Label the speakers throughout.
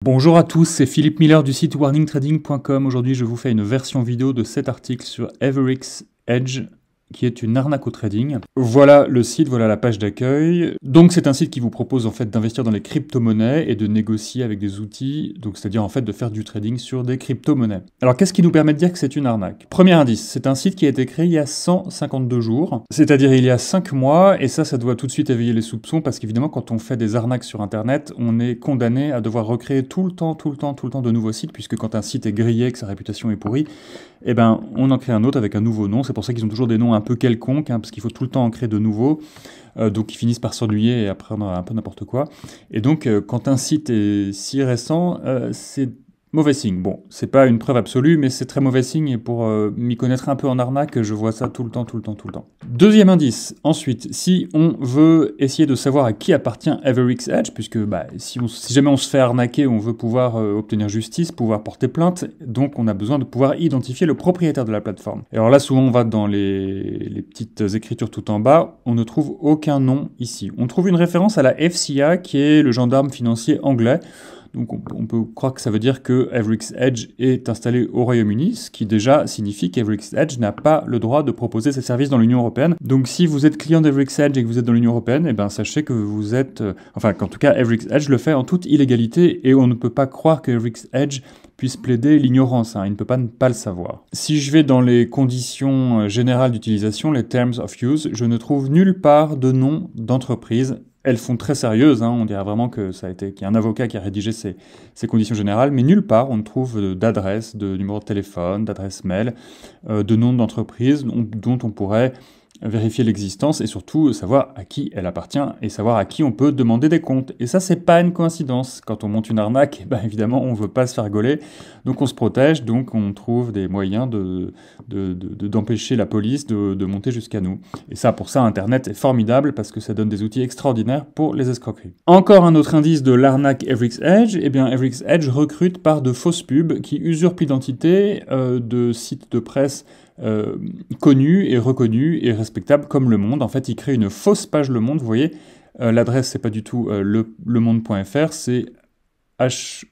Speaker 1: Bonjour à tous, c'est Philippe Miller du site warningtrading.com. Aujourd'hui, je vous fais une version vidéo de cet article sur Everix Edge, qui est une arnaque au trading. Voilà le site, voilà la page d'accueil. Donc c'est un site qui vous propose en fait d'investir dans les crypto-monnaies et de négocier avec des outils, donc c'est-à-dire en fait de faire du trading sur des crypto-monnaies. Alors qu'est-ce qui nous permet de dire que c'est une arnaque? Premier indice, c'est un site qui a été créé il y a 152 jours, c'est-à-dire il y a 5 mois, et ça doit tout de suite éveiller les soupçons, parce qu'évidemment quand on fait des arnaques sur Internet, on est condamné à devoir recréer tout le temps de nouveaux sites, puisque quand un site est grillé, que sa réputation est pourrie, eh ben, on en crée un autre avec un nouveau nom. C'est pour ça qu'ils ont toujours des noms un peu quelconques, parce qu'il faut tout le temps en créer de nouveaux. Donc ils finissent par s'ennuyer et apprendre un peu n'importe quoi. Et donc, quand un site est si récent, c'est mauvais signe. Bon, c'est pas une preuve absolue, mais c'est très mauvais signe. Et pour m'y connaître un peu en arnaque, je vois ça tout le temps. Deuxième indice. Ensuite, si on veut essayer de savoir à qui appartient Everix Edge, puisque si jamais on se fait arnaquer, on veut pouvoir obtenir justice, pouvoir porter plainte, donc on a besoin de pouvoir identifier le propriétaire de la plateforme. Et alors là, souvent, on va dans les petites écritures tout en bas, on ne trouve aucun nom ici. On trouve une référence à la FCA, qui est le gendarme financier anglais. Donc on peut croire que ça veut dire que Everix Edge est installé au Royaume-Uni, ce qui déjà signifie qu'Everix Edge n'a pas le droit de proposer ses services dans l'Union européenne. Donc si vous êtes client d'Everix Edge et que vous êtes dans l'Union européenne, eh ben sachez que vous êtes... qu'en tout cas Everix Edge le fait en toute illégalité et on ne peut pas croire que Everix Edge puisse plaider l'ignorance, il ne peut pas ne pas le savoir. Si je vais dans les conditions générales d'utilisation, les Terms of Use, je ne trouve nulle part de nom d'entreprise. Elles font très sérieuses, on dirait vraiment que qu'il y a un avocat qui a rédigé ces conditions générales, mais nulle part on ne trouve d'adresse, de numéro de téléphone, d'adresse mail, de nom d'entreprise dont on pourrait vérifier l'existence et surtout savoir à qui elle appartient et savoir à qui on peut demander des comptes. Et ça, c'est pas une coïncidence. Quand on monte une arnaque, évidemment, on veut pas se faire gauler, donc on se protège, donc on trouve des moyens d'empêcher la police de monter jusqu'à nous. Et ça, pour ça, Internet est formidable parce que ça donne des outils extraordinaires pour les escroqueries. Encore un autre indice de l'arnaque Everix Edge, Everix Edge recrute par de fausses pubs qui usurpent l'identité de sites de presse connus et reconnus et respectables comme Le Monde. En fait, il crée une fausse page Le Monde. Vous voyez, l'adresse, c'est pas du tout lemonde.fr, c'est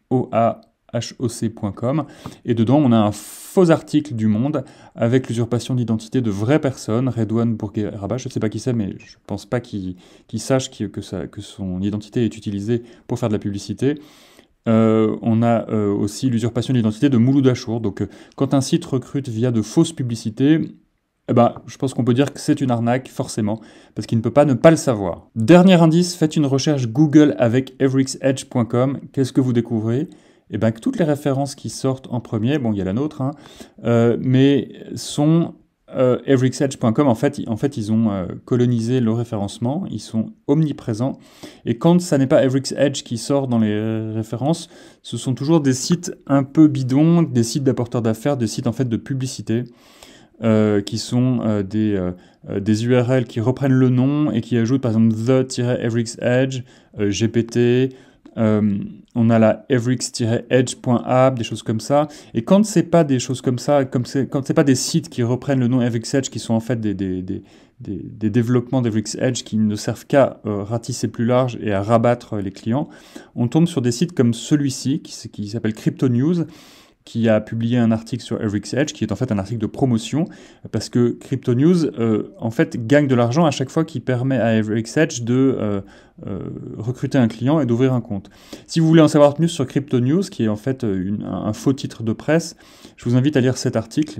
Speaker 1: hoc.com. Et dedans, on a un faux article du Monde avec l'usurpation d'identité de vraies personnes. Redouane Bourguet-Rabat, je ne sais pas qui c'est, mais je pense pas qu'il sache que son identité est utilisée pour faire de la publicité. On a aussi l'usurpation d'identité de Mouloud Achour. Donc quand un site recrute via de fausses publicités, je pense qu'on peut dire que c'est une arnaque, forcément, parce qu'il ne peut pas ne pas le savoir. Dernier indice, faites une recherche Google avec everixedge.com. Qu'est-ce que vous découvrez? Que toutes les références qui sortent en premier, bon, il y a la nôtre, mais sont... everixedge.com, en fait, ils ont colonisé le référencement, ils sont omniprésents, et quand ça n'est pas Everix Edge qui sort dans les références, ce sont toujours des sites un peu bidons, des sites d'apporteurs d'affaires, des sites en fait de publicité, qui sont des URL qui reprennent le nom et qui ajoutent par exemple the-Everix Edge, GPT, on a la everix-edge.app, des choses comme ça. Et quand c'est pas des choses comme ça, quand c'est pas des sites qui reprennent le nom Everix Edge, qui sont en fait des développements d'Everix Edge qui ne servent qu'à ratisser plus large et à rabattre les clients, on tombe sur des sites comme celui-ci, qui s'appelle Crypto News, qui a publié un article sur Everix Edge, qui est en fait un article de promotion, parce que Crypto News, en fait, gagne de l'argent à chaque fois qu'il permet à Everix Edge de recruter un client et d'ouvrir un compte. Si vous voulez en savoir plus sur Crypto News, qui est en fait un faux titre de presse, je vous invite à lire cet article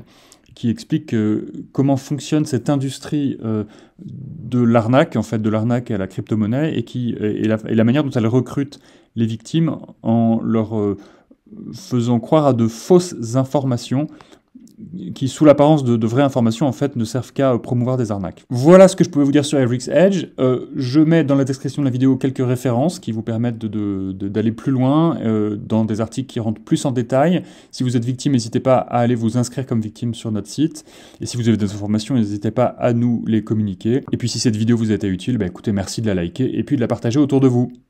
Speaker 1: qui explique comment fonctionne cette industrie de l'arnaque, en fait, de l'arnaque à la crypto-monnaie, et la manière dont elle recrute les victimes en leur... faisant croire à de fausses informations qui, sous l'apparence de vraies informations, en fait, ne servent qu'à promouvoir des arnaques. Voilà ce que je pouvais vous dire sur Everix Edge. Je mets dans la description de la vidéo quelques références qui vous permettent d'aller plus loin dans des articles qui rentrent plus en détail. Si vous êtes victime, n'hésitez pas à aller vous inscrire comme victime sur notre site. Et si vous avez des informations, n'hésitez pas à nous les communiquer. Et puis si cette vidéo vous a été utile, écoutez, merci de la liker et puis de la partager autour de vous.